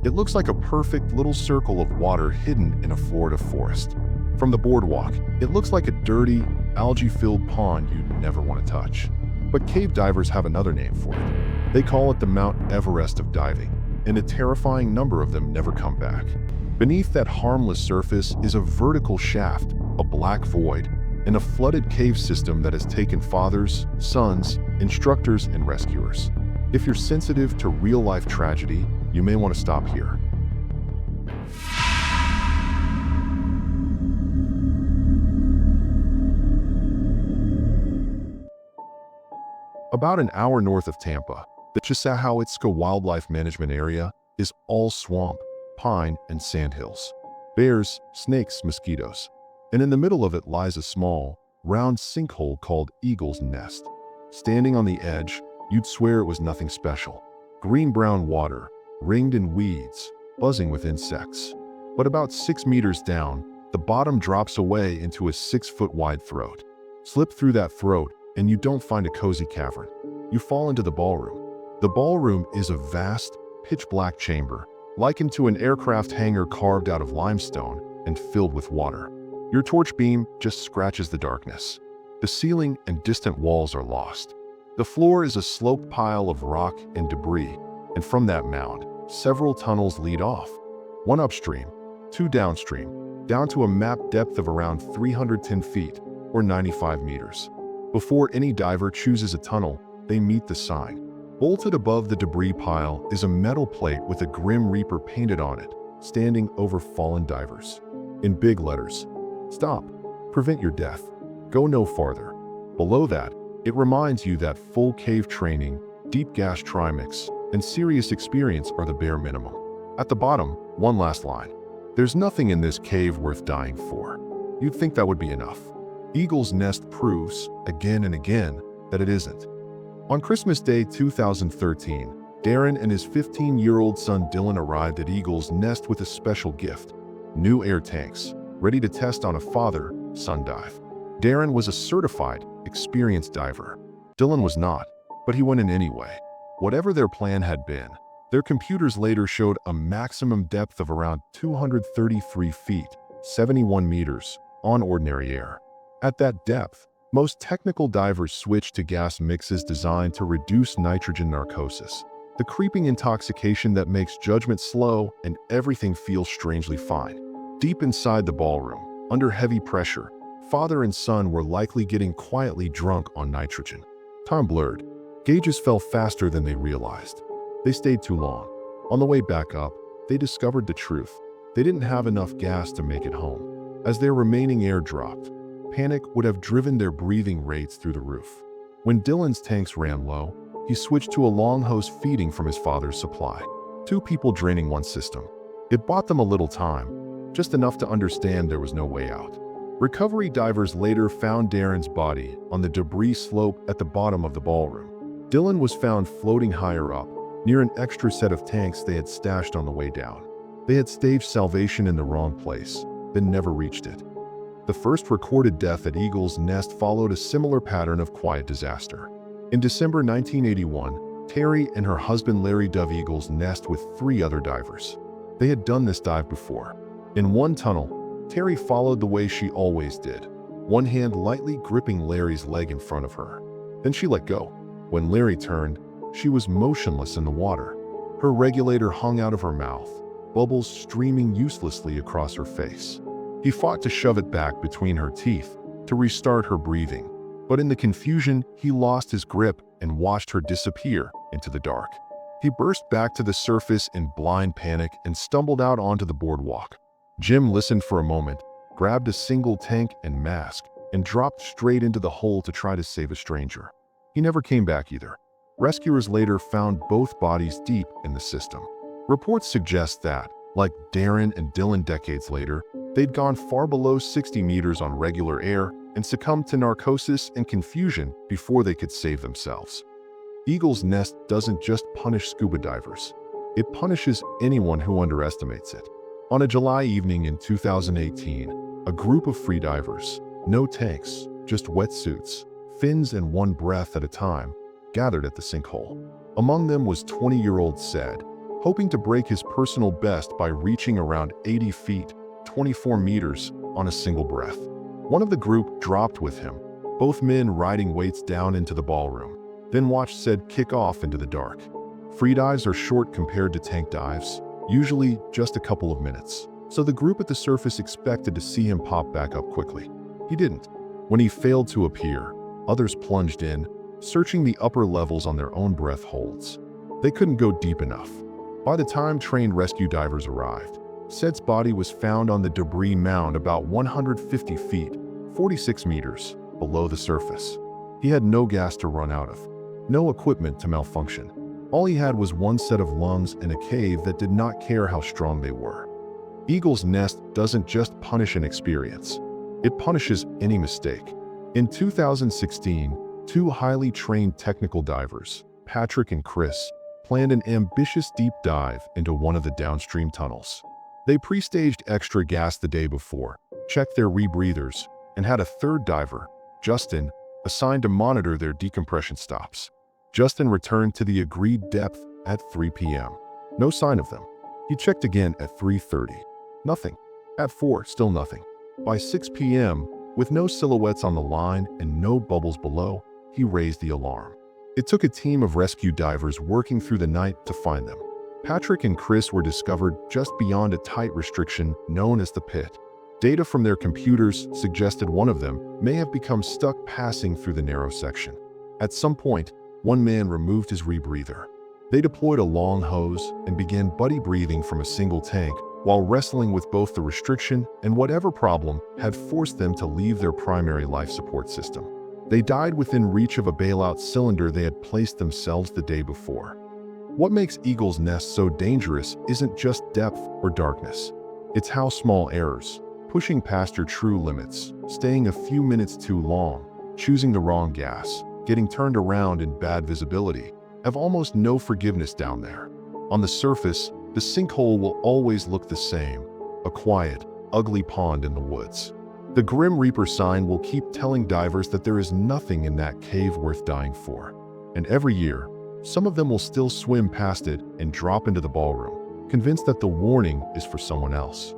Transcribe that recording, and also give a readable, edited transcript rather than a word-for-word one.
It looks like a perfect little circle of water hidden in a Florida forest. From the boardwalk, it looks like a dirty, algae-filled pond you'd never want to touch. But cave divers have another name for it. They call it the Mount Everest of diving, and a terrifying number of them never come back. Beneath that harmless surface is a vertical shaft, a black void, and a flooded cave system that has taken fathers, sons, instructors, and rescuers. If you're sensitive to real-life tragedy, you may want to stop here. About an hour north of Tampa, the Chisahowitzka Wildlife Management Area is all swamp, pine, and sandhills. Bears, snakes, mosquitoes. And in the middle of it lies a small, round sinkhole called Eagle's Nest. Standing on the edge, you'd swear it was nothing special. Green-brown water, ringed in weeds, buzzing with insects. But about 6 meters down, the bottom drops away into a 6-foot-wide throat. Slip through that throat, and you don't find a cozy cavern. You fall into the ballroom. The ballroom is a vast, pitch-black chamber, likened to an aircraft hangar carved out of limestone and filled with water. Your torch beam just scratches the darkness. The ceiling and distant walls are lost. The floor is a sloped pile of rock and debris, and from that mound, several tunnels lead off. One upstream, 2 downstream, down to a mapped depth of around 310 feet, or 95 meters. Before any diver chooses a tunnel, they meet the sign. Bolted above the debris pile is a metal plate with a Grim Reaper painted on it, standing over fallen divers. In big letters, "Stop. Prevent your death. Go no farther." Below that, it reminds you that full cave training, deep gas trimix, and serious experience are the bare minimum. At the bottom, one last line. "There's nothing in this cave worth dying for." You'd think that would be enough. Eagle's Nest proves, again and again, that it isn't. On Christmas Day 2013, Darren and his 15-year-old son Dylan arrived at Eagle's Nest with a special gift: new air tanks, ready to test on a father-son dive. Darren was a certified, experienced diver. Dylan was not, but he went in anyway. Whatever their plan had been, their computers later showed a maximum depth of around 233 feet, 71 meters, on ordinary air. At that depth, most technical divers switch to gas mixes designed to reduce nitrogen narcosis, the creeping intoxication that makes judgment slow and everything feels strangely fine. Deep inside the ballroom, under heavy pressure, father and son were likely getting quietly drunk on nitrogen. Time blurred. Gauges fell faster than they realized. They stayed too long. On the way back up, they discovered the truth. They didn't have enough gas to make it home. As their remaining air dropped, panic would have driven their breathing rates through the roof. When Dylan's tanks ran low, he switched to a long hose feeding from his father's supply. 2 people draining one system. It bought them a little time, just enough to understand there was no way out. Recovery divers later found Darren's body on the debris slope at the bottom of the ballroom. Dylan was found floating higher up, near an extra set of tanks they had stashed on the way down. They had staged salvation in the wrong place, then never reached it. The first recorded death at Eagle's Nest followed a similar pattern of quiet disaster. In December 1981, Terry and her husband Larry dove Eagle's Nest with 3 other divers. They had done this dive before. In one tunnel, Terry followed the way she always did, one hand lightly gripping Larry's leg in front of her. Then she let go. When Larry turned, she was motionless in the water. Her regulator hung out of her mouth, bubbles streaming uselessly across her face. He fought to shove it back between her teeth, to restart her breathing. But in the confusion, he lost his grip and watched her disappear into the dark. He burst back to the surface in blind panic and stumbled out onto the boardwalk. Jim listened for a moment, grabbed a single tank and mask, and dropped straight into the hole to try to save a stranger. He never came back either. Rescuers later found both bodies deep in the system. Reports suggest that, like Darren and Dylan decades later, they'd gone far below 60 meters on regular air and succumbed to narcosis and confusion before they could save themselves. Eagle's Nest doesn't just punish scuba divers. It punishes anyone who underestimates it. On a July evening in 2018, a group of freedivers, no tanks, just wetsuits, fins and one breath at a time, gathered at the sinkhole. Among them was 20-year-old Sed, hoping to break his personal best by reaching around 80 feet, 24 meters, on a single breath. One of the group dropped with him, both men riding weights down into the ballroom, then watched said kick off into the dark. Free dives are short compared to tank dives, usually just a couple of minutes, so the group at the surface expected to see him pop back up quickly. He didn't. When he failed to appear, others plunged in, searching the upper levels on their own breath holds. They couldn't go deep enough. By the time trained rescue divers arrived, Sed's body was found on the debris mound about 150 feet, 46 meters, below the surface. He had no gas to run out of, no equipment to malfunction. All he had was one set of lungs and a cave that did not care how strong they were. Eagle's Nest doesn't just punish an experience, it punishes any mistake. In 2016, two highly trained technical divers, Patrick and Chris, planned an ambitious deep dive into one of the downstream tunnels. They pre-staged extra gas the day before, checked their rebreathers, and had a third diver, Justin, assigned to monitor their decompression stops. Justin returned to the agreed depth at 3 p.m. No sign of them. He checked again at 3:30. Nothing. At 4, still nothing. By 6 p.m., with no silhouettes on the line and no bubbles below, he raised the alarm. It took a team of rescue divers working through the night to find them. Patrick and Chris were discovered just beyond a tight restriction known as the pit. Data from their computers suggested one of them may have become stuck passing through the narrow section. At some point, one man removed his rebreather. They deployed a long hose and began buddy breathing from a single tank while wrestling with both the restriction and whatever problem had forced them to leave their primary life support system. They died within reach of a bailout cylinder they had placed themselves the day before. What makes Eagle's Nest so dangerous isn't just depth or darkness. It's how small errors, pushing past your true limits, staying a few minutes too long, choosing the wrong gas, getting turned around in bad visibility, have almost no forgiveness down there. On the surface, the sinkhole will always look the same, a quiet, ugly pond in the woods. The Grim Reaper sign will keep telling divers that there is nothing in that cave worth dying for. And every year, some of them will still swim past it and drop into the ballroom, convinced that the warning is for someone else.